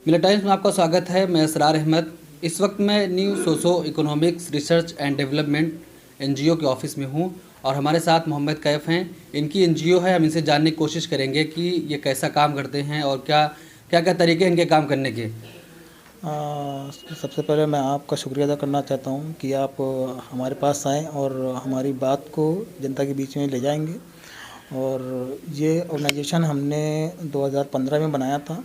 मिला टाइम्स में आपका स्वागत है। मैं असरार अहमद। इस वक्त मैं new socio economics research and development NGO के ऑफिस में हूं और हमारे साथ मोहम्मद कैफ हैं। इनकी एनजीओ है। हम इनसे जानने की कोशिश करेंगे कि ये कैसा काम करते हैं और क्या क्या क्या तरीके हैं इनके काम करने के। सबसे पहले मैं आपका शुक्रिया अदा करना चाहता हूं कि आप हमारे पास आएँ और हमारी बात को जनता के बीच में ले जाएंगे। और ये ऑर्गेनाइजेशन हमने 2015 में बनाया था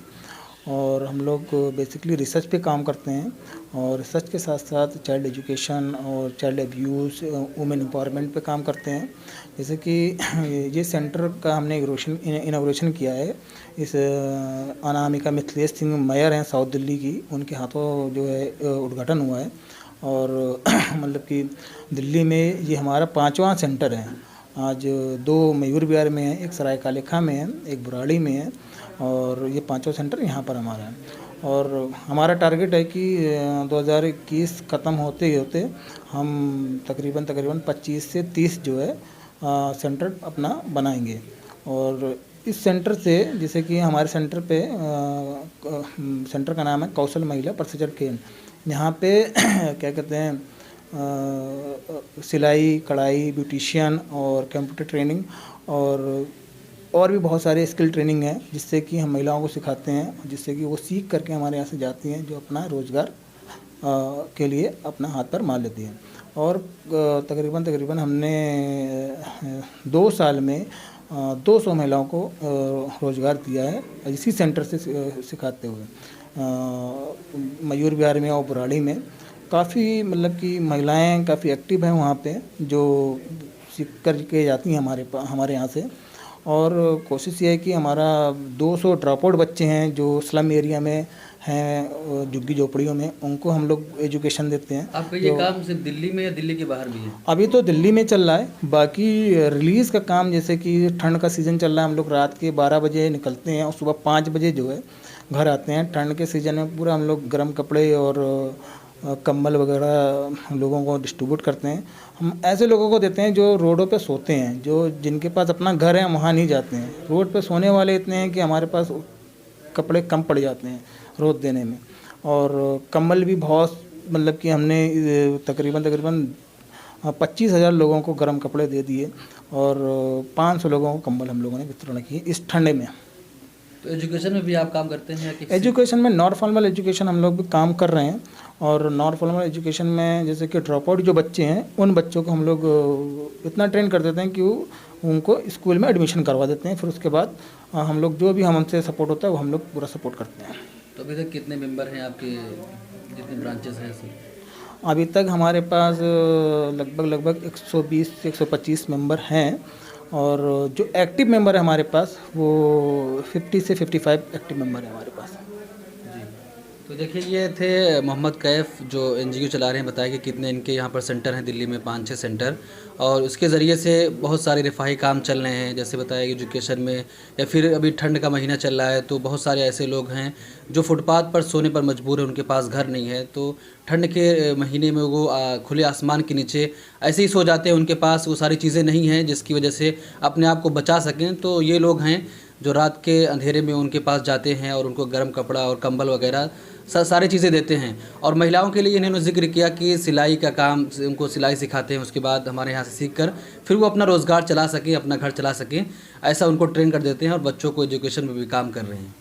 और हम लोग बेसिकली रिसर्च पे काम करते हैं और रिसर्च के साथ साथ चाइल्ड एजुकेशन और चाइल्ड अब्यूज़, वुमेन एम्पावरमेंट पे काम करते हैं। जैसे कि ये सेंटर का हमने इनॉग्रेशन किया है। इस अनामिका मिथिलेश सिंह मेयर हैं साउथ दिल्ली की, उनके हाथों जो है उद्घाटन हुआ है। और मतलब कि दिल्ली में ये हमारा 5वां सेंटर है। आज 2 मयूर विहार में है, एक सराय कालेखा में है, एक बुराड़ी में है और ये 5वां सेंटर यहाँ पर हमारा है। और हमारा टारगेट है कि 2021 ख़त्म होते ही होते हम तकरीबन 25 से 30 जो है सेंटर अपना बनाएंगे। और इस सेंटर से, जैसे कि हमारे सेंटर पे सेंटर का नाम है कौशल महिला प्रशिक्षण केंद्र। यहाँ पे क्या कहते हैं, सिलाई कढ़ाई, ब्यूटिशियन और कंप्यूटर ट्रेनिंग और भी बहुत सारे स्किल ट्रेनिंग है, जिससे कि हम महिलाओं को सिखाते हैं, जिससे कि वो सीख करके हमारे यहाँ से जाती हैं, जो अपना रोज़गार के लिए अपना हाथ पर मार लेती हैं। और तकरीबन हमने 2 साल में 200 महिलाओं को रोज़गार दिया है इसी सेंटर से सिखाते हुए। मयूर विहार में और बुराड़ी में काफ़ी मतलब कि महिलाएं काफ़ी एक्टिव हैं वहाँ पे, जो सीख कर के जाती हैं हमारे यहाँ से। और कोशिश ये है कि हमारा 200 ड्रॉप आउट बच्चे हैं जो स्लम एरिया में हैं, झुग्गी झोपड़ियों में, उनको हम लोग एजुकेशन देते हैं। आपका ये काम सिर्फ दिल्ली में या दिल्ली के बाहर भी है? अभी तो दिल्ली में चल रहा है, बाकी रिलीज़ का काम, जैसे कि ठंड का सीज़न चल रहा है, हम लोग रात के 12 बजे निकलते हैं और सुबह 5 बजे जो है घर आते हैं। ठंड के सीज़न में पूरा हम लोग गर्म कपड़े और कंबल वगैरह लोगों को डिस्ट्रीब्यूट करते हैं। हम ऐसे लोगों को देते हैं जो रोडों पे सोते हैं, जो जिनके पास अपना घर है वहाँ नहीं जाते हैं। रोड पे सोने वाले इतने हैं कि हमारे पास कपड़े कम पड़ जाते हैं रोज़ देने में। और कंबल भी बहुत, मतलब कि हमने तकरीबन 25,000 लोगों को गर्म कपड़े दे दिए और 500 लोगों को कंबल हम लोगों ने वितरण किए इस ठंडे में। तो एजुकेशन में भी आप काम करते हैं कि? एजुकेशन में नॉन फॉर्मल एजुकेशन हम लोग भी काम कर रहे हैं। और नॉन फॉर्मल एजुकेशन में जैसे कि ड्रॉप आउट जो बच्चे हैं, उन बच्चों को हम लोग इतना ट्रेन कर देते हैं कि उनको स्कूल में एडमिशन करवा देते हैं। फिर उसके बाद हम लोग जो भी हमसे सपोर्ट होता है वो हम लोग पूरा सपोर्ट करते हैं। तो अभी तक कितने मेंबर हैं आपके, जितने ब्रांचेस हैं सब? अभी तक हमारे पास लगभग 120 से 125 मेंबर हैं और जो एक्टिव मेंबर है हमारे पास वो 50 से 55 एक्टिव मेंबर है हमारे पास। जी, तो देखिए ये थे मोहम्मद कैफ जो एनजीओ चला रहे हैं। बताया कि कितने इनके यहाँ पर सेंटर हैं दिल्ली में, 5-6 सेंटर, और उसके ज़रिए से बहुत सारे रिफाही काम चल रहे हैं। जैसे बताया कि एजुकेशन में, या फिर अभी ठंड का महीना चल रहा है तो बहुत सारे ऐसे लोग हैं जो फुटपाथ पर सोने पर मजबूर है, उनके पास घर नहीं है, तो ठंड के महीने में वो खुले आसमान के नीचे ऐसे ही सो जाते हैं। उनके पास वो सारी चीज़ें नहीं हैं जिसकी वजह से अपने आप को बचा सकें। तो ये लोग हैं जो रात के अंधेरे में उनके पास जाते हैं और उनको गर्म कपड़ा और कंबल वगैरह सारी चीज़ें देते हैं। और महिलाओं के लिए इन्होंने जिक्र किया कि सिलाई का काम, उनको सिलाई सिखाते हैं, उसके बाद हमारे यहाँ से सीखकर फिर वो अपना रोज़गार चला सकें, अपना घर चला सकें, ऐसा उनको ट्रेन कर देते हैं और बच्चों को एजुकेशन में भी काम कर रहे हैं।